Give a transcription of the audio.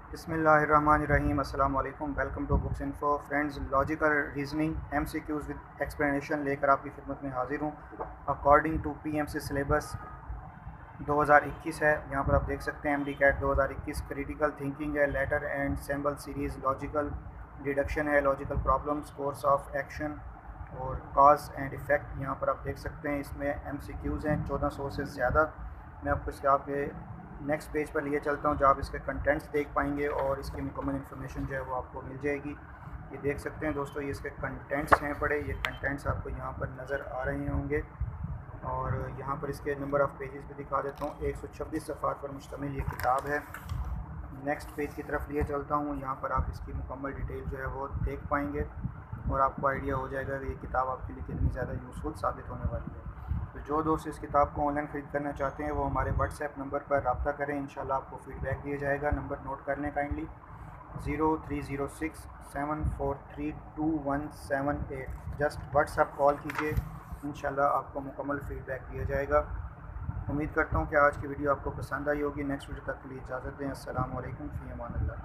बिस्मिल्लाहिर्रहमानिर्रहीम। अस्सलाम वालेकुम। Welcome to Books Info. Friends, logical reasoning MCQs with explanation लेकर आपकी खिदमत में हाजिर हूँ। अकॉर्डिंग टू PMC सिलेबस 2021 है। यहाँ पर आप देख सकते हैं MD CAT 2021 क्रिटिकल थिंकिंग है, letter and symbol series, logical deduction है, logical problems, course of action और कॉज एंड इफ़ेक्ट। यहाँ पर आप देख सकते हैं इसमें MCQs हैं 1400 से ज़्यादा। मैं आपको इसके आपके नेक्स्ट पेज पर लिए चलता हूँ, जहाँ आप इसके कंटेंट्स देख पाएंगे और इसकी मुकम्मल इन्फॉर्मेशन जो है वो आपको मिल जाएगी। ये देख सकते हैं दोस्तों, ये इसके कंटेंट्स हैं पड़े, ये कंटेंट्स आपको यहाँ पर नज़र आ रहे होंगे और यहाँ पर इसके नंबर ऑफ़ पेजेस भी दिखा देता हूँ। 126 सफ़ात पर मुश्तमिल ये किताब है। नेक्स्ट पेज की तरफ लिए चलता हूँ, यहाँ पर आप इसकी मुकम्मल डिटेल जो है वो देख पाएंगे और आपको आइडिया हो जाएगा कि ये किताब आपके लिए कितनी ज़्यादा यूज़फुल साबित होने वाली है। तो जो दोस्त इस किताब को ऑनलाइन ख़रीद करना चाहते हैं वो हमारे व्हाट्सएप नंबर पर रब्ता करें, इंशाल्लाह आपको फ़ीडबैक दिया जाएगा। नंबर नोट कर लें काइंडली, 0306743217 जस्ट व्हाट्सएप कॉल कीजिए, इंशाल्लाह आपको मुकम्मल फ़ीडबैक दिया जाएगा। उम्मीद करता हूँ कि आज की वीडियो आपको पसंद आई होगी। नेक्स्ट वीडियो तक के लिए इजाज़त दें। अस्सलाम वालेकुम, फ़ी अमान अल्लाह।